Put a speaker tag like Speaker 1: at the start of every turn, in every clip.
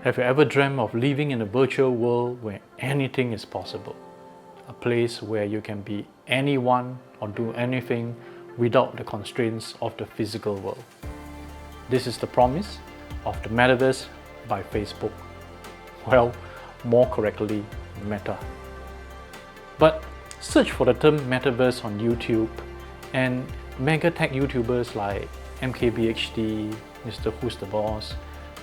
Speaker 1: Have you ever dreamt of living in a virtual world where anything is possible? A place where you can be anyone or do anything without the constraints of the physical world. This is the promise of the Metaverse by Facebook. Well, more correctly, Meta. But search for the term Metaverse on YouTube and mega tech YouTubers like MKBHD, Mr. Who's the Boss,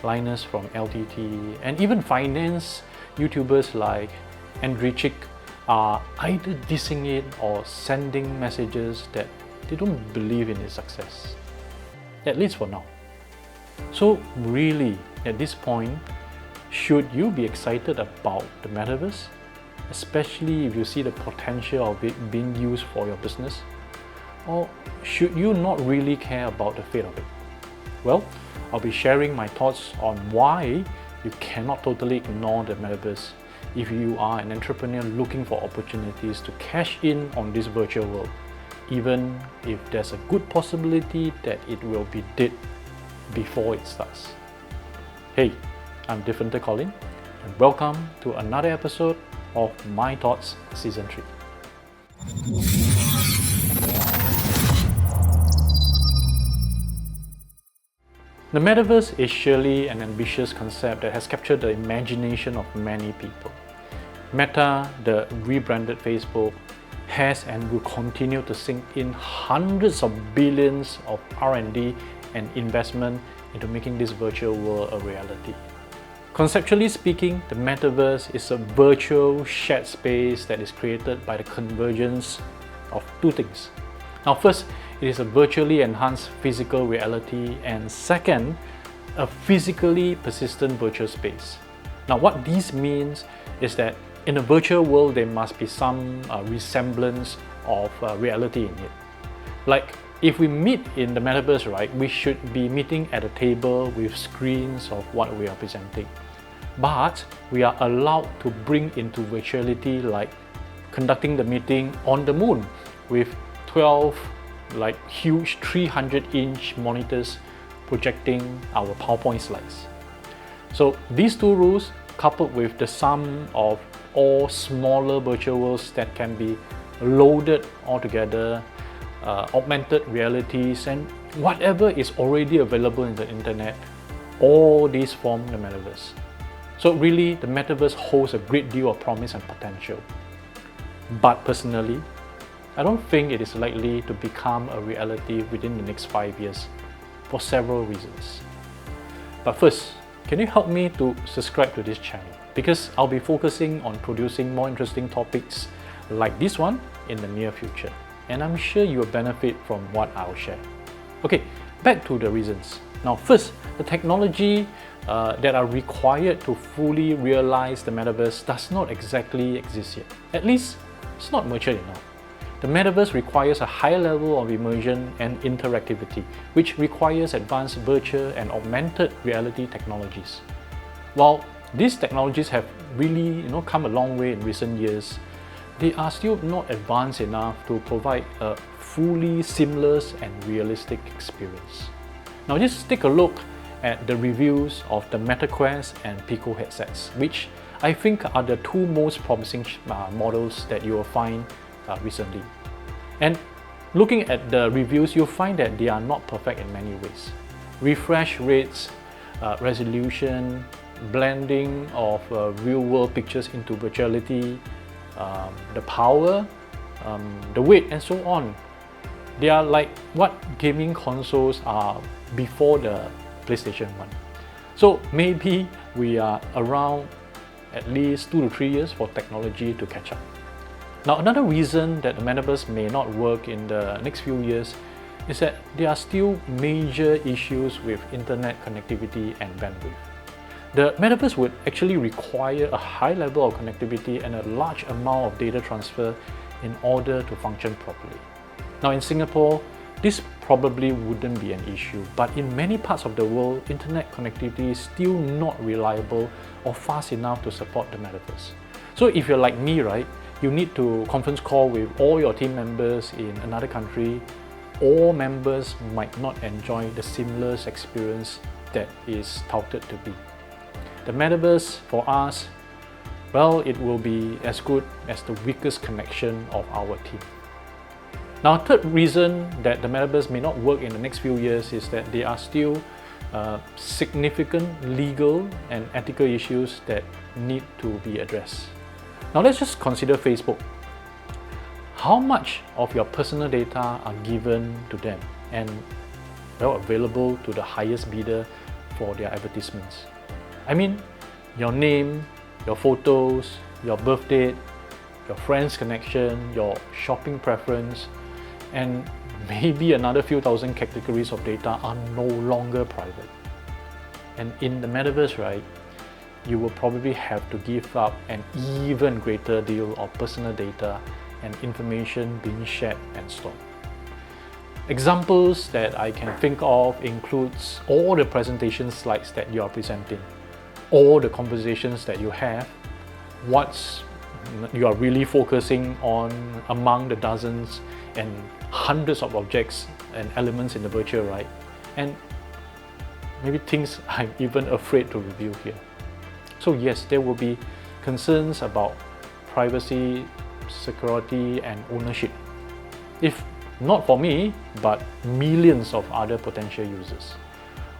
Speaker 1: Linus from LTT, and even finance YouTubers like Andrichik are either dissing it or sending messages that they don't believe in its success, at least for now. So really, at this point, should you be excited about the Metaverse, especially if you see the potential of it being used for your business? Or should you not really care about the fate of it? Well, I'll be sharing my thoughts on why you cannot totally ignore the Metaverse if you are an entrepreneur looking for opportunities to cash in on this virtual world, even if there's a good possibility that it will be dead before it starts. Hey, I'm Different Colin, and welcome to another episode of My Thoughts Season 3. The Metaverse is surely an ambitious concept that has captured the imagination of many people. Meta, the rebranded Facebook, has and will continue to sink in hundreds of billions of R&D and investment into making this virtual world a reality. Conceptually speaking, the Metaverse is a virtual shared space that is created by the convergence of two things. Now first, it is a virtually enhanced physical reality, and second, a physically persistent virtual space. Now what this means is that in a virtual world there must be some resemblance of reality in it. Like if we meet in the Metaverse, right, we should be meeting at a table with screens of what we are presenting. But we are allowed to bring into virtuality like conducting the meeting on the moon with 12 huge 300-inch monitors projecting our PowerPoint slides. So these two rules, coupled with the sum of all smaller virtual worlds that can be loaded all together, augmented realities, and whatever is already available in the internet, all these form the Metaverse. So really, the Metaverse holds a great deal of promise and potential. But personally, I don't think it is likely to become a reality within the next 5 years for several reasons. But first, can you help me to subscribe to this channel? Because I'll be focusing on producing more interesting topics like this one in the near future. And I'm sure you will benefit from what I'll share. Okay, back to the reasons. Now first, the technology that are required to fully realize the Metaverse does not exactly exist yet. At least, it's not mature enough. The Metaverse requires a high level of immersion and interactivity, which requires advanced virtual and augmented reality technologies. While these technologies have really come a long way in recent years, they are still not advanced enough to provide a fully seamless and realistic experience. Now just take a look at the reviews of the MetaQuest and Pico headsets, which I think are the two most promising models that you will find recently. And looking at the reviews, you'll find that they are not perfect in many ways. Refresh rates, resolution, blending of real-world pictures into virtuality, the power, the weight, and so on. They are like what gaming consoles are before the PlayStation 1. So maybe we are around at least 2 to 3 years for technology to catch up. Now another reason that the Metaverse may not work in the next few years is that there are still major issues with internet connectivity and bandwidth. The Metaverse would actually require a high level of connectivity and a large amount of data transfer in order to function properly. Now in Singapore, this probably wouldn't be an issue, but in many parts of the world, internet connectivity is still not reliable or fast enough to support the Metaverse. So if you're like me, right, you need to conference call with all your team members in another country. All members might not enjoy the seamless experience that is touted to be. the Metaverse for us, well, it will be as good as the weakest connection of our team. Now, a third reason that the Metaverse may not work in the next few years is that there are still significant legal and ethical issues that need to be addressed. Now, let's just consider Facebook. How much of your personal data are given to them and available to the highest bidder for their advertisements? I mean, your name, your photos, your birth date, your friend's connection, your shopping preference, and maybe another few thousand categories of data are no longer private. And in the Metaverse, right, you will probably have to give up an even greater deal of personal data and information being shared and stored. Examples that I can think of includes all the presentation slides that you are presenting, all the conversations that you have, what you are really focusing on among the dozens and hundreds of objects and elements in the virtual, right? And maybe things I'm even afraid to reveal here. So yes, there will be concerns about privacy, security, and ownership. If not for me, but millions of other potential users.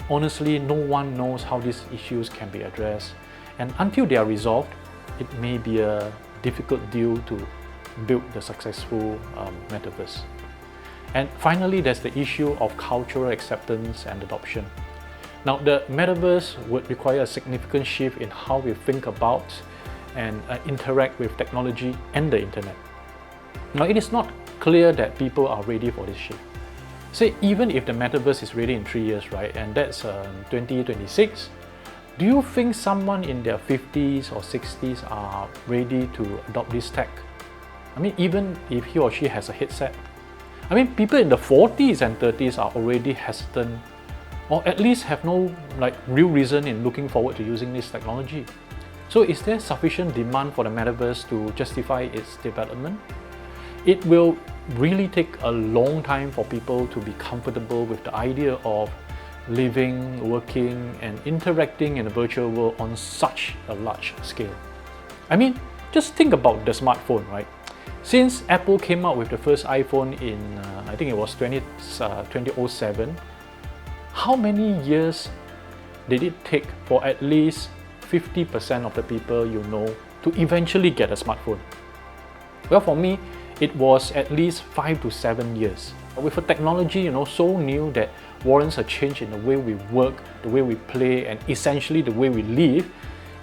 Speaker 1: Honestly, no one knows how these issues can be addressed, and until they are resolved, it may be a difficult deal to build the successful Metaverse. And finally, there's the issue of cultural acceptance and adoption. Now, the Metaverse would require a significant shift in how we think about and interact with technology and the internet. Now, it is not clear that people are ready for this shift. Say, even if the Metaverse is ready in 3 years, right, and that's 2026, do you think someone in their 50s or 60s are ready to adopt this tech? I mean, even if he or she has a headset. I mean, people in the 40s and 30s are already hesitant, or at least have no real reason in looking forward to using this technology. So is there sufficient demand for the Metaverse to justify its development? It will really take a long time for people to be comfortable with the idea of living, working, and interacting in a virtual world on such a large scale. I mean, just think about the smartphone, right? Since Apple came out with the first iPhone in, I think it was 2007, how many years did it take for at least 50% of the people you know to eventually get a smartphone? Well, for me, it was at least 5 to 7 years. With a technology, so new that warrants a change in the way we work, the way we play, and essentially the way we live,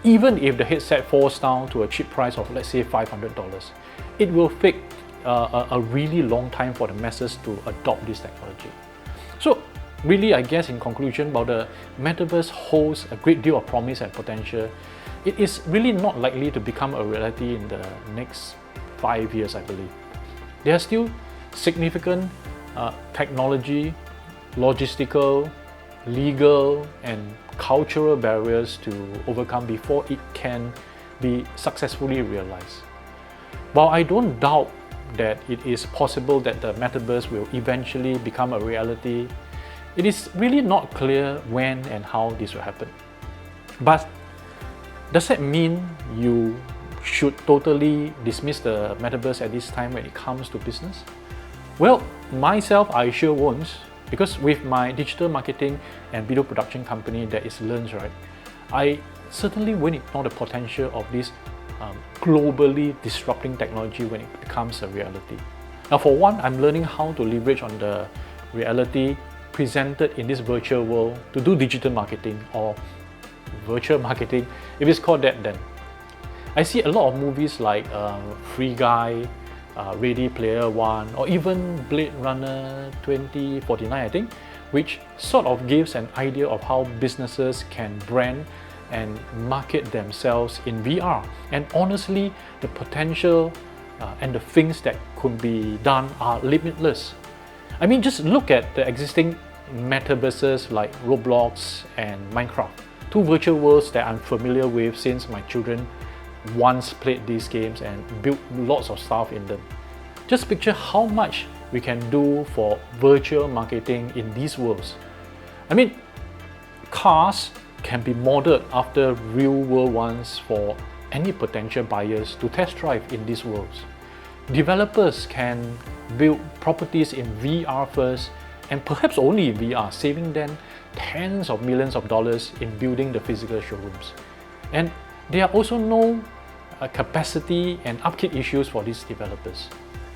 Speaker 1: even if the headset falls down to a cheap price of, let's say, $500, it will take a really long time for the masses to adopt this technology. So, really, I guess in conclusion, while the Metaverse holds a great deal of promise and potential, it is really not likely to become a reality in the next 5 years, I believe. There are still significant technology, logistical, legal, and cultural barriers to overcome before it can be successfully realized. While I don't doubt that it is possible that the Metaverse will eventually become a reality, it is really not clear when and how this will happen. But does that mean you should totally dismiss the Metaverse at this time when it comes to business? Well, myself, I sure won't, because with my digital marketing and video production company that is Learns, right, I certainly won't ignore the potential of this globally disrupting technology when it becomes a reality. Now, for one, I'm learning how to leverage on the reality presented in this virtual world to do digital marketing, or virtual marketing, if it's called that then. I see a lot of movies like Free Guy, Ready Player One, or even Blade Runner 2049, I think, which sort of gives an idea of how businesses can brand and market themselves in VR. And honestly, the potential and the things that could be done are limitless. I mean, just look at the existing metaverses like Roblox and Minecraft, two virtual worlds that I'm familiar with since my children once played these games and built lots of stuff in them. Just picture how much we can do for virtual marketing in these worlds. I mean, cars can be modeled after real-world ones for any potential buyers to test drive in these worlds. Developers can build properties in VR first, and perhaps only in VR, saving them tens of millions of dollars in building the physical showrooms. And there are also no capacity and upkeep issues for these developers.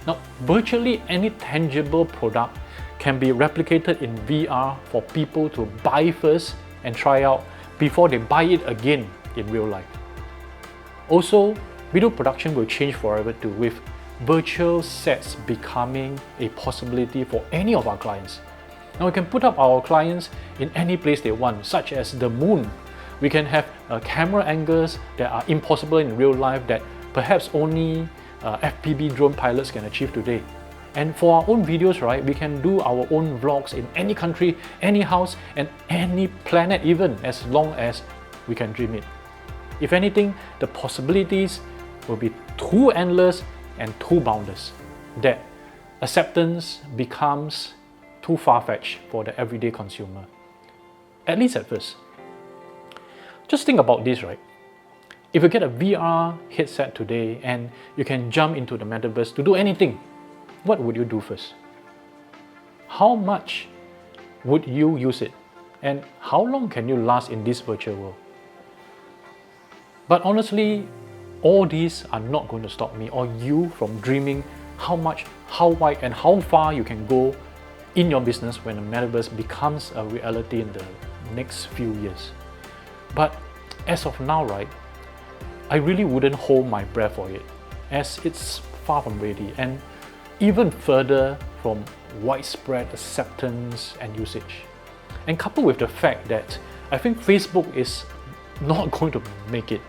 Speaker 1: Now, virtually any tangible product can be replicated in VR for people to buy first and try out before they buy it again in real life. Also, video production will change forever too, with virtual sets becoming a possibility for any of our clients. Now we can put up our clients in any place they want, such as the moon. We can have camera angles that are impossible in real life that perhaps only FPV drone pilots can achieve today. And for our own videos, right, we can do our own vlogs in any country, any house, and any planet even, as long as we can dream it. If anything, the possibilities will be too endless and too boundless, that acceptance becomes too far-fetched for the everyday consumer, at least at first. Just think about this, right? If you get a VR headset today and you can jump into the metaverse to do anything, what would you do first? How much would you use it? And how long can you last in this virtual world? But honestly, all these are not going to stop me or you from dreaming how much, how wide, and how far you can go in your business when the metaverse becomes a reality in the next few years. But as of now, right, I really wouldn't hold my breath for it, as it's far from ready and even further from widespread acceptance and usage. And coupled with the fact that I think Facebook is not going to make it.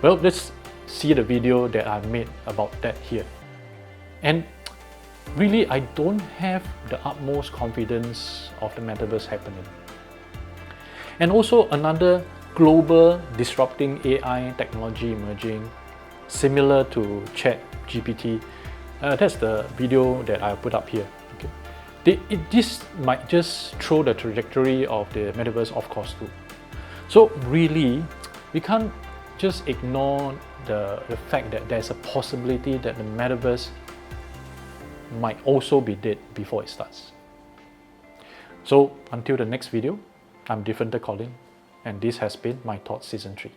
Speaker 1: Well, let's see the video that I made about that here. And really, I don't have the utmost confidence of the metaverse happening. And also another global disrupting AI technology emerging, similar to ChatGPT. That's the video that I put up here. Okay. This might just throw the trajectory of the metaverse off course too. So really, we can't just ignore the fact that there's a possibility that the metaverse might also be dead before it starts. So until the next video, I'm Different Colin, and this has been My Thoughts Season 3.